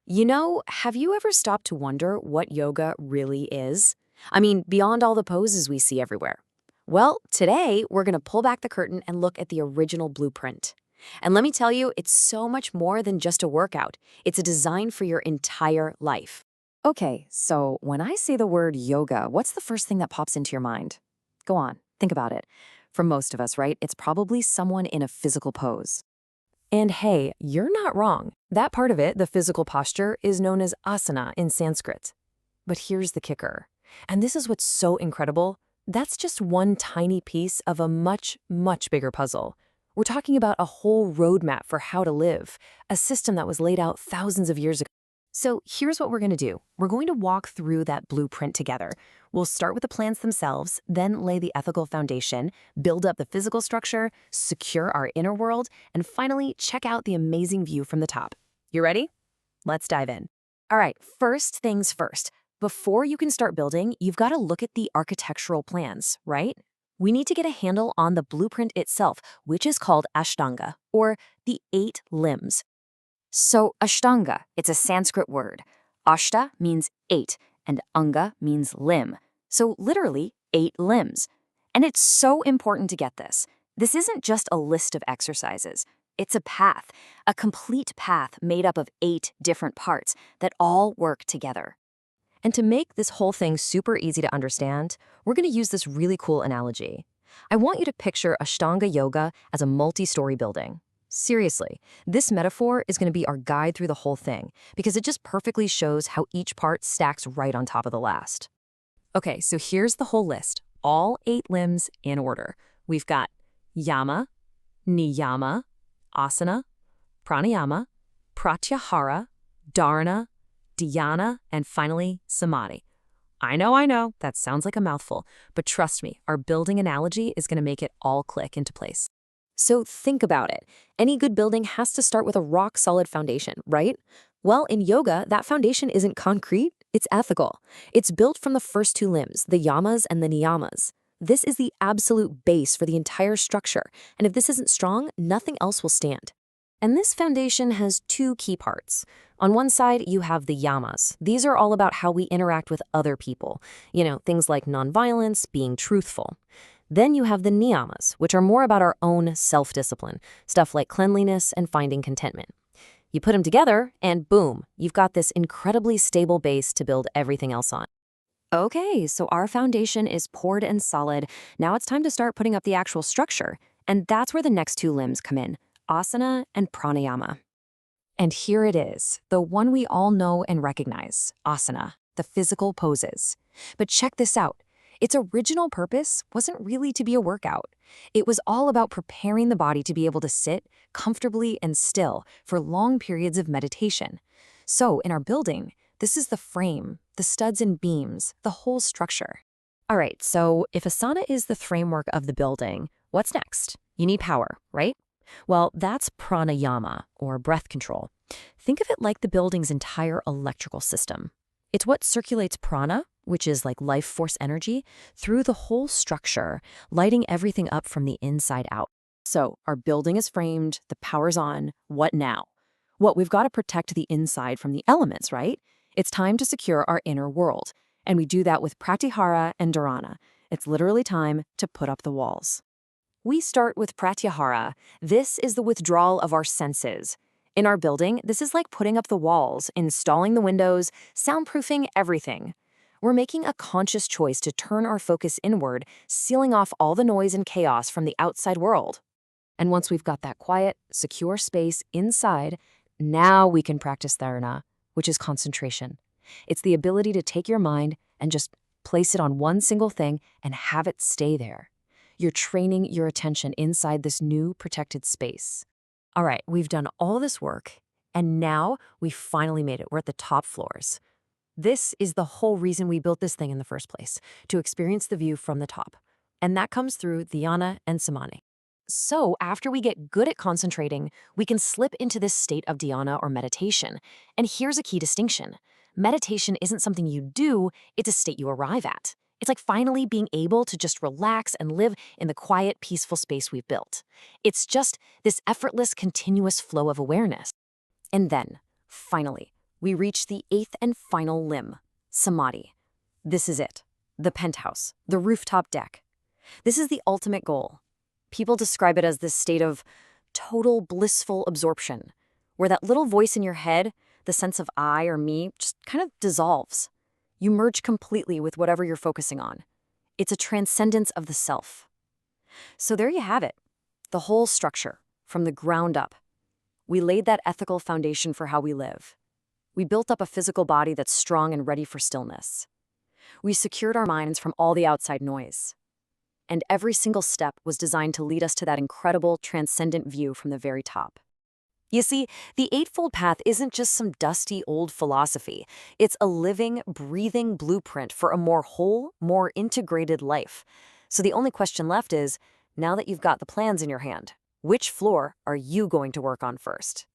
Have you ever stopped to wonder what yoga really is? I mean, beyond all the poses we see everywhere. Well, today we're going to pull back the curtain and look at the original blueprint. And let me tell you, it's so much more than just a workout. It's a design for your entire life. Okay, so when I say the word yoga, what's the first thing that pops into your mind? Go on, think about it. For most of us, right, it's probably someone in a physical pose. And hey, you're not wrong. That part of it, the physical posture, is known as asana in Sanskrit. But here's the kicker. And this is what's so incredible. That's just one tiny piece of a much, much bigger puzzle. We're talking about a whole roadmap for how to live, a system that was laid out thousands of years ago. So here's what we're going to do. We're going to walk through that blueprint together. We'll start with the plans themselves, then lay the ethical foundation, build up the physical structure, secure our inner world, and finally check out the amazing view from the top. You ready? Let's dive in. All right, first things first. Before you can start building, you've got to look at the architectural plans, right? We need to get a handle on the blueprint itself, which is called Ashtanga, or the 8 limbs. So Ashtanga, it's a Sanskrit word. Ashta means 8, and Anga means limb. So literally 8 limbs. And it's so important to get this. This isn't just a list of exercises. It's a path, a complete path made up of 8 different parts that all work together. And to make this whole thing super easy to understand, we're going to use this really cool analogy. I want you to picture Ashtanga Yoga as a multi-story building. Seriously, this metaphor is going to be our guide through the whole thing because it just perfectly shows how each part stacks right on top of the last. Okay, so here's the whole list, all 8 limbs in order. We've got yama, niyama, asana, pranayama, pratyahara, dharana, dhyana, and finally samadhi. I know, that sounds like a mouthful, but trust me, our building analogy is going to make it all click into place. So think about it. Any good building has to start with a rock-solid foundation, right? Well, in yoga, that foundation isn't concrete, it's ethical. It's built from the first 2 limbs, the yamas and the niyamas. This is the absolute base for the entire structure, and if this isn't strong, nothing else will stand. And this foundation has 2 key parts. On one side, you have the yamas. These are all about how we interact with other people. Things like nonviolence, being truthful. Then you have the niyamas, which are more about our own self-discipline, stuff like cleanliness and finding contentment. You put them together, and boom, you've got this incredibly stable base to build everything else on. Okay, so our foundation is poured and solid. Now it's time to start putting up the actual structure. And that's where the next 2 limbs come in, asana and pranayama. And here it is, the one we all know and recognize, asana, the physical poses. But check this out. Its original purpose wasn't really to be a workout. It was all about preparing the body to be able to sit comfortably and still for long periods of meditation. So in our building, this is the frame, the studs and beams, the whole structure. All right, so if asana is the framework of the building, what's next? You need power, right? Well, that's pranayama, or breath control. Think of it like the building's entire electrical system. It's what circulates prana, which is like life force energy, through the whole structure, lighting everything up from the inside out. So our building is framed, the power's on, what now? Well, we've got to protect the inside from the elements, right? It's time to secure our inner world, and we do that with pratyahara and dharana. It's literally time to put up the walls. We start with pratyahara. This is the withdrawal of our senses. In our building, this is like putting up the walls, installing the windows, soundproofing everything. We're making a conscious choice to turn our focus inward, sealing off all the noise and chaos from the outside world. And once we've got that quiet, secure space inside, now we can practice dharana, which is concentration. It's the ability to take your mind and just place it on one single thing and have it stay there. You're training your attention inside this new protected space. All right, we've done all this work, and now we finally made it. We're at the top floors. This is the whole reason we built this thing in the first place, to experience the view from the top. And that comes through dhyana and samadhi. So after we get good at concentrating, we can slip into this state of dhyana or meditation. And here's a key distinction. Meditation isn't something you do, it's a state you arrive at. It's like finally being able to just relax and live in the quiet, peaceful space we've built. It's just this effortless, continuous flow of awareness. And then, finally, we reach the eighth and final limb, samadhi. This is it, the penthouse, the rooftop deck. This is the ultimate goal. People describe it as this state of total blissful absorption, where that little voice in your head, the sense of I or me, just kind of dissolves. You merge completely with whatever you're focusing on. It's a transcendence of the self. So there you have it, the whole structure, from the ground up. We laid that ethical foundation for how we live. We built up a physical body that's strong and ready for stillness. We secured our minds from all the outside noise. And every single step was designed to lead us to that incredible, transcendent view from the very top. You see, the Eightfold Path isn't just some dusty old philosophy. It's a living, breathing blueprint for a more whole, more integrated life. So the only question left is, now that you've got the plans in your hand, which floor are you going to work on first?